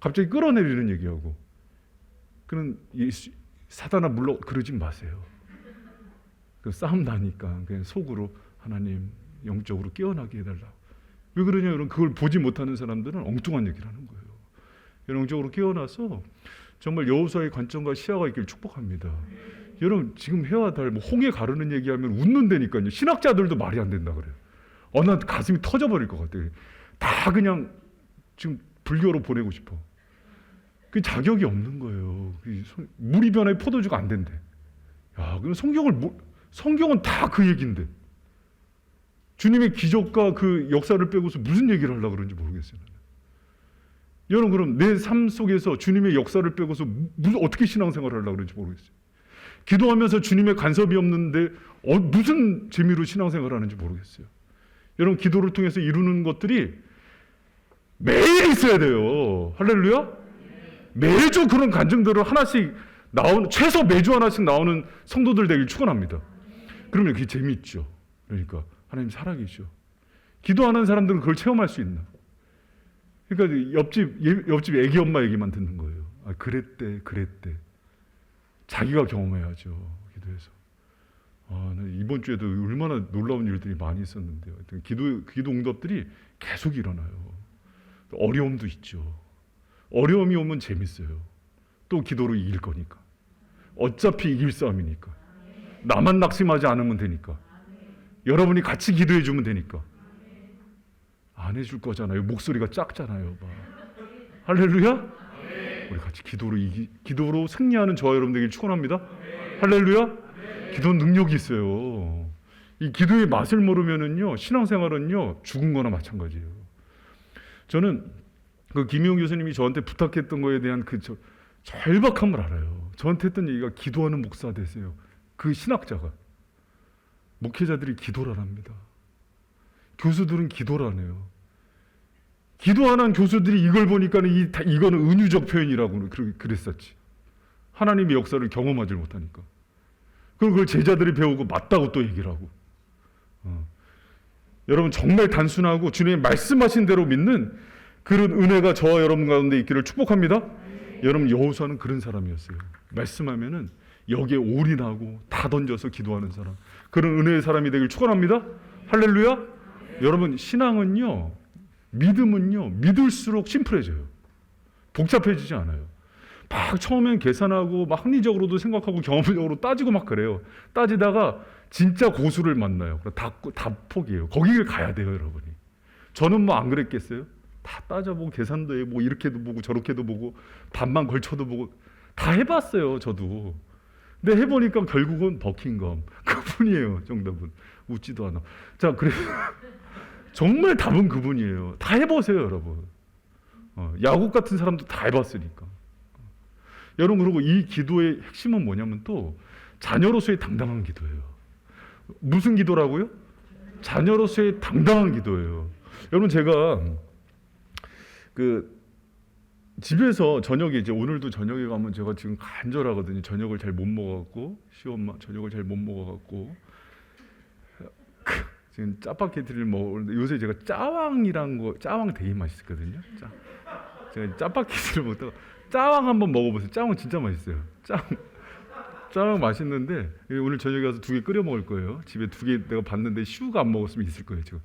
갑자기 끌어내리는 얘기하고. 그는 사단아 물러 그러지 마세요. 그 싸움 나니까 그냥 속으로 하나님 영적으로 깨어나게 해달라. 왜 그러냐 여러분 그걸 보지 못하는 사람들은 엉뚱한 얘기를 하는 거예요. 영적으로 깨어나서 정말 여호수아의 관점과 시야가 있길 축복합니다. 여러분 지금 해와 달 뭐 홍해 가르는 얘기하면 웃는다니까요. 신학자들도 말이 안 된다 그래요. 난 가슴이 터져버릴 것 같아요. 다 그냥 지금 불교로 보내고 싶어. 그 자격이 없는 거예요. 물이 변해 포도주가 안 된대. 야, 그럼 성경은 다 그 얘기인데 주님의 기적과 그 역사를 빼고서 무슨 얘기를 하려고 그러는지 모르겠어요. 여러분 그럼 내 삶 속에서 주님의 역사를 빼고서 어떻게 신앙생활을 하려고 그러는지 모르겠어요. 기도하면서 주님의 간섭이 없는데 무슨 재미로 신앙생활을 하는지 모르겠어요. 여러분 기도를 통해서 이루는 것들이 매일 있어야 돼요. 할렐루야. 매주 그런 간증들을 하나씩 최소 매주 하나씩 나오는 성도들 되길 축원합니다. 그러면 그게 재미있죠. 그러니까 하나님 살아계셔. 기도하는 사람들은 그걸 체험할 수 있나? 그러니까 옆집 애기 엄마 얘기만 듣는 거예요. 그랬대. 자기가 경험해야죠. 기도해서. 이번 주에도 얼마나 놀라운 일들이 많이 있었는데요. 기도 응답들이 계속 일어나요. 어려움도 있죠. 어려움이 오면 재밌어요. 또 기도로 이길 거니까. 어차피 이길 싸움이니까. 나만 낙심하지 않으면 되니까. 여러분이 같이 기도해 주면 되니까. 안 해줄 거잖아요. 목소리가 작잖아요. 할렐루야? 우리 같이 기도로 승리하는 저와 여러분 되길 축원합니다. 할렐루야? 기도는 능력이 있어요. 이 기도의 맛을 모르면은요, 신앙생활은요, 죽은 거나 마찬가지예요. 저는 그 김용 교수님이 저한테 부탁했던 거에 대한 그 절박함을 알아요. 저한테 했던 얘기가 기도하는 목사 되세요. 그 신학자가. 목회자들이 기도를 안 합니다. 교수들은 기도를 안 해요. 기도 안 한 교수들이 이걸 보니까 이거는 은유적 표현이라고 그랬었지. 하나님의 역사를 경험하지 못하니까. 그럼 그걸 제자들이 배우고 맞다고 또 얘기를 하고. 여러분 정말 단순하고 주님이 말씀하신 대로 믿는 그런 은혜가 저와 여러분 가운데 있기를 축복합니다. 여러분 여호수아는 그런 사람이었어요. 말씀하면은 여기에 올인하고 다 던져서 기도하는 사람. 그런 은혜의 사람이 되길 축원합니다. 할렐루야. 여러분 신앙은요, 믿음은요, 믿을수록 심플해져요. 복잡해지지 않아요. 막 처음엔 계산하고 막 합리적으로도 생각하고 경험적으로 따지고 막 그래요. 따지다가 진짜 고수를 만나요. 다 포기해요. 거기를 가야 돼요, 여러분이. 저는 뭐 안 그랬겠어요? 다 따져보고 계산도 해보고 이렇게도 보고 저렇게도 보고 반만 걸쳐도 보고 다 해봤어요, 저도. 근데 해보니까 결국은 버킹엄 그분이에요. 정답은 웃지도 않아. 자, 그래서 정말 답은 그분이에요. 다 해보세요, 여러분. 야곱 같은 사람도 다 해봤으니까. 여러분 그리고 이 기도의 핵심은 뭐냐면 또 자녀로서의 당당한 기도예요. 무슨 기도라고요? 자녀로서의 당당한 기도예요. 여러분 제가 그 집에서 저녁에 이제 오늘도 저녁에 가면 제가 지금 간절하거든요. 저녁을 잘 못 먹어갖고 시엄마 저녁을 잘 못 먹어갖고 지금 짜파게티를 먹는데 요새 제가 짜왕 되게 맛있거든요. 제가 짜파게티를 먹다가 짜왕 한번 먹어보세요. 짜왕 진짜 맛있어요. 짜왕 맛있는데 오늘 저녁에 가서 2개 끓여 먹을 거예요. 집에 2개 내가 봤는데 시우가 안 먹었으면 있을 거예요 지금.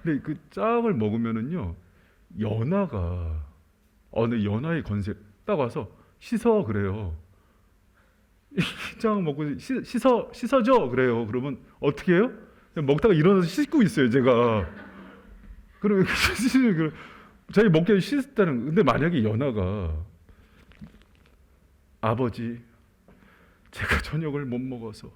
근데 그 짜왕을 먹으면은요 연하가 근데 연하의 건색 딱 와서 씻어 그래요. 짜왕 먹고 씻어줘 그래요. 그러면 어떻게 해요? 그냥 먹다가 일어나서 씻고 있어요 제가. 그러면 자기 먹게 씻었다는. 근데 만약에 연하가 아버지 제가 저녁을 못 먹어서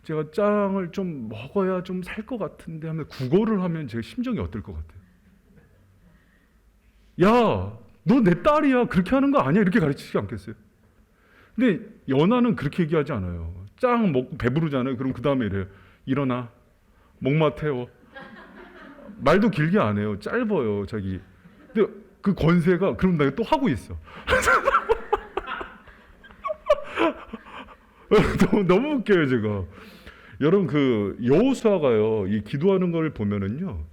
제가 짱을 좀 먹어야 좀 살 것 같은데 하면 구걸을 하면 제 심정이 어떨 것 같아요? 야, 너 내 딸이야. 그렇게 하는 거 아니야. 이렇게 가르치지 않겠어요? 근데 연하는 그렇게 얘기하지 않아요. 짱 먹고 배부르잖아요. 그럼 그 다음에 이래요. 일어나. 목마 태워. 말도 길게 안 해요. 짧아요. 자기. 근데 그 권세가 그럼 내가 또 하고 있어. 너무 웃겨요 제가. 여러분 그 여호수아가요 이 기도하는 걸 보면은요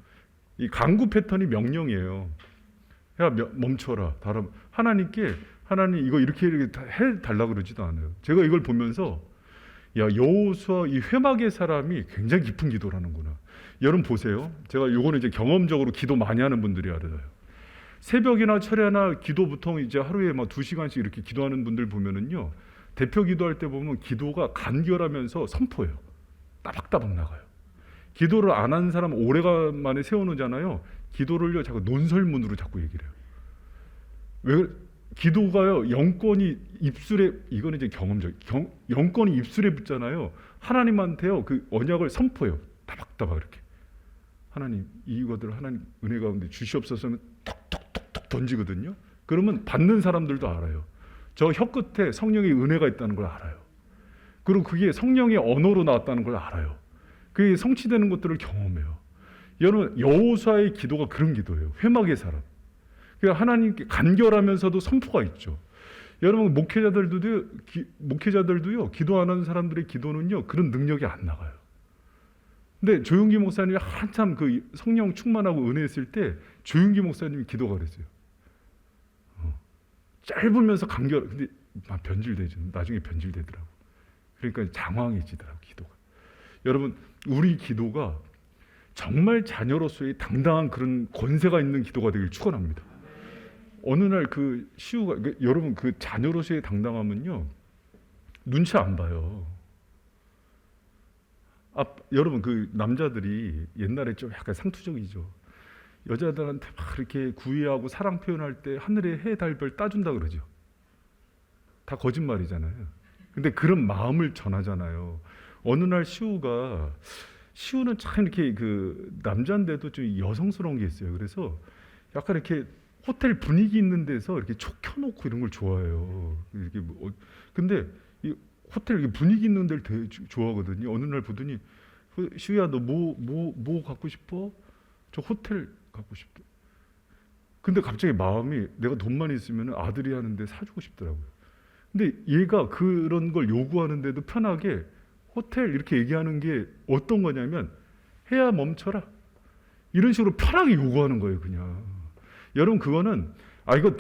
이 간구 패턴이 명령이에요. 야 멈춰라. 하나님께 하나님 이거 이렇게 해달라 그러지도 않아요. 제가 이걸 보면서 야 여호수아 이 회막의 사람이 굉장히 깊은 기도를 하는구나. 여러분 보세요. 제가 요거는 이제 경험적으로 기도 많이 하는 분들이 알아요. 새벽이나 철야나 기도 보통 이제 하루에 막 2시간씩 이렇게 기도하는 분들 보면은요. 대표 기도할 때 보면 기도가 간결하면서 선포해요. 따박따박 나가요. 기도를 안 하는 사람 오래간만에 세워놓잖아요. 기도를요 자꾸 논설문으로 자꾸 얘기를 해요. 왜 기도가요 영권이 입술에 이거는 이제 경험적 영권이 입술에 붙잖아요. 하나님한테요 그 언약을 선포해요. 따박따박 이렇게 하나님 이거들 하나님 은혜 가운데 주시옵소서는 톡톡톡톡 던지거든요. 그러면 받는 사람들도 알아요. 저 혀 끝에 성령의 은혜가 있다는 걸 알아요. 그리고 그게 성령의 언어로 나왔다는 걸 알아요. 그게 성취되는 것들을 경험해요. 여러분 여호수아의 기도가 그런 기도예요. 회막의 사람. 그러니까 하나님께 간결하면서도 선포가 있죠. 여러분 목회자들도요 기도 안 하는 사람들의 기도는요 그런 능력이 안 나가요. 근데 조용기 목사님이 한참 그 성령 충만하고 은혜했을 때 조용기 목사님이 기도가 그랬어요. 짧으면서 간결. 근데 막 변질되죠. 나중에 변질되더라고. 그러니까 장황해지더라고 기도가. 여러분 우리 기도가 정말 자녀로서의 당당한 그런 권세가 있는 기도가 되길 축원합니다. 어느 날 그 시우가 여러분 그 자녀로서의 당당함은요 눈치 안 봐요. 여러분 그 남자들이 옛날에 좀 약간 상투적이죠. 여자들한테 막 이렇게 구애하고 사랑 표현할 때 하늘의 해 달별 따준다 그러죠. 다 거짓말이잖아요. 근데 그런 마음을 전하잖아요. 어느 날 시우는 참 이렇게 그 남자인데도 좀 여성스러운 게 있어요. 그래서 약간 이렇게 호텔 분위기 있는 데서 이렇게 촉 켜놓고 이런 걸 좋아해요. 이렇게 근데 이 호텔 분위기 있는 데를 되게 좋아하거든요. 어느 날 보더니 시우야 너 뭐 갖고 싶어? 저 호텔 갖고 싶대. 근데 갑자기 마음이 내가 돈만 있으면 아들이 하는데 사주고 싶더라고요. 근데 얘가 그런 걸 요구하는데도 편하게 호텔 이렇게 얘기하는 게 어떤 거냐면 해야 멈춰라 이런 식으로 편하게 요구하는 거예요. 그냥 여러분 그거는 이거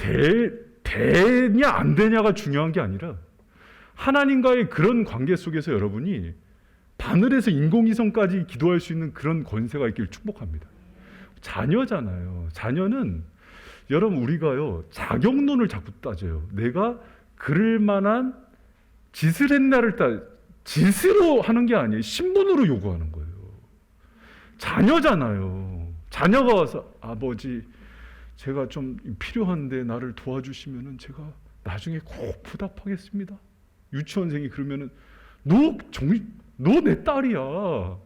되냐 안 되냐가 중요한 게 아니라 하나님과의 그런 관계 속에서 여러분이 바늘에서 인공위성까지 기도할 수 있는 그런 권세가 있길 축복합니다. 자녀잖아요. 자녀는 여러분 우리가요 자격론을 자꾸 따져요. 내가 그럴 만한 짓을 했나를 짓으로 하는 게 아니에요. 신분으로 요구하는 거예요. 자녀잖아요. 자녀가 와서 아버지 제가 좀 필요한데 나를 도와주시면은 제가 나중에 꼭 보답하겠습니다. 유치원생이 그러면은 너 내 딸이야.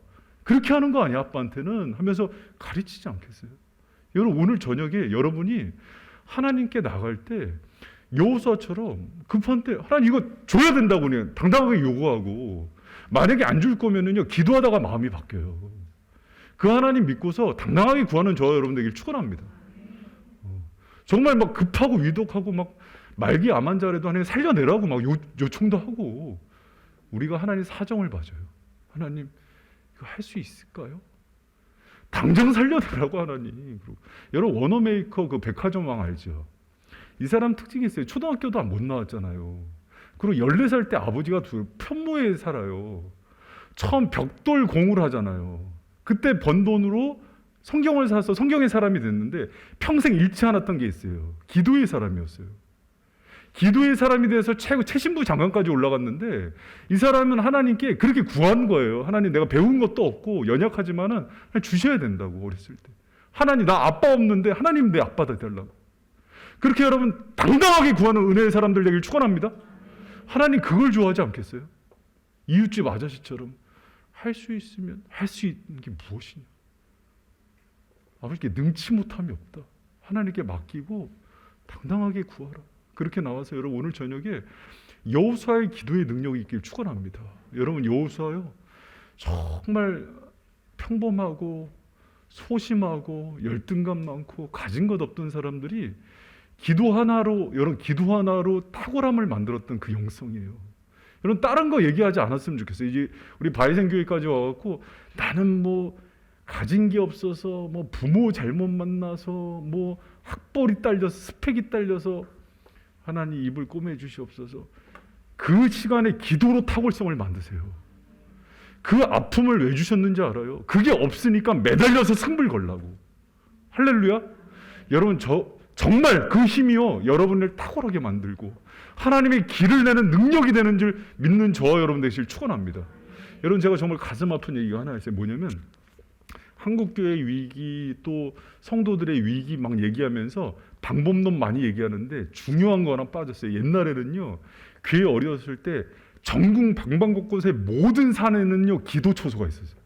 그렇게 하는 거 아니야 아빠한테는 하면서 가르치지 않겠어요? 여러분 오늘 저녁에 여러분이 하나님께 나갈 때 여호수아처럼 급한 때 하나님 이거 줘야 된다고 그냥 당당하게 요구하고 만약에 안 줄 거면은요 기도하다가 마음이 바뀌어요. 그 하나님 믿고서 당당하게 구하는 저와 여러분 되길 축원합니다. 정말 막 급하고 위독하고 막 말기 암 환자라도 하나님 살려내라고 막 요청도 하고 우리가 하나님 사정을 봐줘요. 하나님 이거 할 수 있을까요? 당장 살려내라고 하나님. 여러분 워너메이커 그 백화점 왕 알죠? 이 사람 특징이 있어요. 초등학교도 못 나왔잖아요. 그리고 14살 때 아버지가 편모에 살아요. 처음 벽돌 공을 하잖아요. 그때 번 돈으로 성경을 사서 성경의 사람이 됐는데 평생 잃지 않았던 게 있어요. 기도의 사람이었어요. 기도의 사람이 돼서 최신부 장관까지 올라갔는데 이 사람은 하나님께 그렇게 구한 거예요. 하나님 내가 배운 것도 없고 연약하지만은 주셔야 된다고 어렸을 때. 하나님 나 아빠 없는데 하나님 내 아빠 되달라고. 그렇게 여러분 당당하게 구하는 은혜의 사람들 되길 축원합니다. 하나님 그걸 좋아하지 않겠어요? 이웃집 아저씨처럼 할 수 있으면 할 수 있는 게 무엇이냐? 아버지께 능치 못함이 없다. 하나님께 맡기고 당당하게 구하라. 그렇게 나와서 여러분 오늘 저녁에 여호수아의 기도의 능력이 있길 축원합니다. 여러분 여호수아요 정말 평범하고 소심하고 열등감 많고 가진 것 없던 사람들이 기도 하나로 탁월함을 만들었던 그 영성이에요. 여러분 다른 거 얘기하지 않았으면 좋겠어요. 이제 우리 바이생교회까지 와갖고 나는 뭐 가진 게 없어서 뭐 부모 잘못 만나서 뭐 학벌이 딸려서 스펙이 딸려서 하나님 입을 꼬매 주시옵소서. 그 시간에 기도로 탁월성을 만드세요. 그 아픔을 왜 주셨는지 알아요? 그게 없으니까 매달려서 승불 걸라고. 할렐루야. 여러분 정말 그 힘이요 여러분을 탁월하게 만들고 하나님의 길을 내는 능력이 되는 줄 믿는 저와 여러분 되시길 축원합니다. 여러분, 제가 정말 가슴 아픈 얘기가 하나 있어요. 뭐냐면 한국교회 위기 또 성도들의 위기 막 얘기하면서 방법론 많이 얘기하는데 중요한 거 하나 빠졌어요. 옛날에는요 교회 어렸을 때 전국 방방곳곳의 모든 산에는요 기도 초소가 있었어요.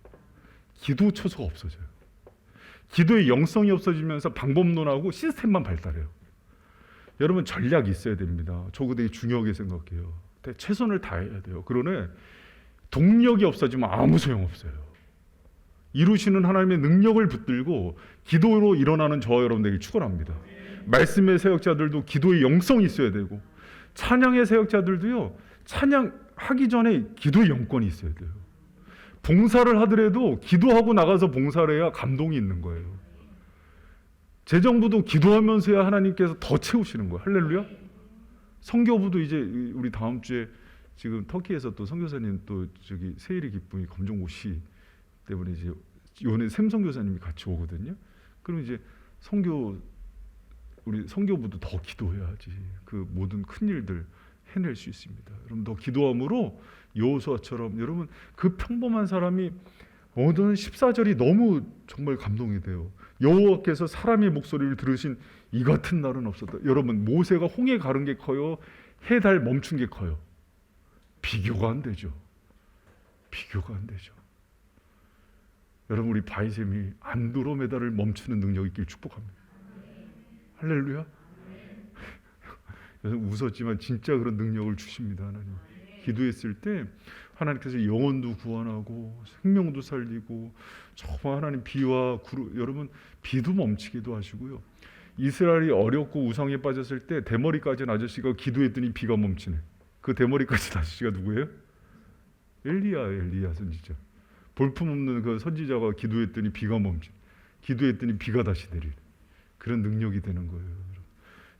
기도 초소가 없어져요. 기도의 영성이 없어지면서 방법론하고 시스템만 발달해요. 여러분, 전략이 있어야 됩니다. 저거 되게 중요하게 생각해요. 최선을 다해야 돼요. 그러네 동력이 없어지면 아무 소용없어요. 이루시는 하나님의 능력을 붙들고 기도로 일어나는 저와 여러분들에게 축원합니다. 말씀의 사역자들도 기도의 영성이 있어야 되고 찬양의 사역자들도요 찬양하기 전에 기도의 영권이 있어야 돼요. 봉사를 하더라도 기도하고 나가서 봉사를 해야 감동이 있는 거예요. 재정부도 기도하면서야 하나님께서 더 채우시는 거예요. 할렐루야. 선교부도 이제 우리 다음 주에 지금 터키에서 또 선교사님 또 저기 세일의 기쁨이 검정고시 때문에 이제 요번에 샘 선교사님이 같이 오거든요. 그럼 이제 우리 선교부도 더 기도해야지 그 모든 큰 일들 해낼 수 있습니다. 여러분, 더 기도함으로 여호수아처럼 여러분 그 평범한 사람이 오늘 14절이 너무 정말 감동이 돼요. 여호와께서 사람의 목소리를 들으신 이 같은 날은 없었다. 여러분, 모세가 홍해 가른 게 커요? 해, 달 멈춘 게 커요? 비교가 안 되죠. 비교가 안 되죠. 여러분, 우리 바이셈이 안드로메다를 멈추는 능력이 있길 축복합니다. 할렐루야. 웃었지만 진짜 그런 능력을 주십니다. 하나님. 기도했을 때 하나님께서 영혼도 구원하고 생명도 살리고 정말 하나님 비와 구름, 여러분 비도 멈추기도 하시고요. 이스라엘이 어렵고 우상에 빠졌을 때 대머리 까진 아저씨가 기도했더니 비가 멈추네. 그 대머리 까진 아저씨가 누구예요? 엘리야 선지자. 볼품없는 그 선지자가 기도했더니 비가 멈추. 기도했더니 비가 다시 내리네. 그런 능력이 되는 거예요.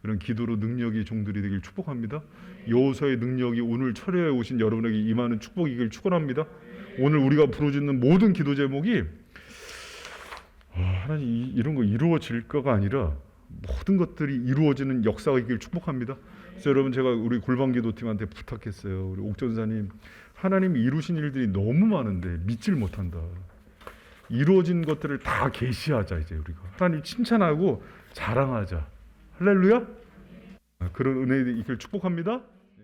그런 기도로 능력이 종들이 되길 축복합니다. 여호수아의 능력이 오늘 철야에 오신 여러분에게 임하는 축복이길 축원합니다. 오늘 우리가 부르짖는 모든 기도 제목이 하나님 이런 거 이루어질 거가 아니라 모든 것들이 이루어지는 역사가 있길 축복합니다. 그래서 여러분, 제가 우리 골방기도팀한테 부탁했어요. 우리 옥전사님, 하나님이 이루신 일들이 너무 많은데 믿질 못한다. 이루어진 것들을 다 계시하자. 이제 우리가 하나님 칭찬하고 자랑하자. 할렐루야. 그런 은혜가 있길 축복합니다.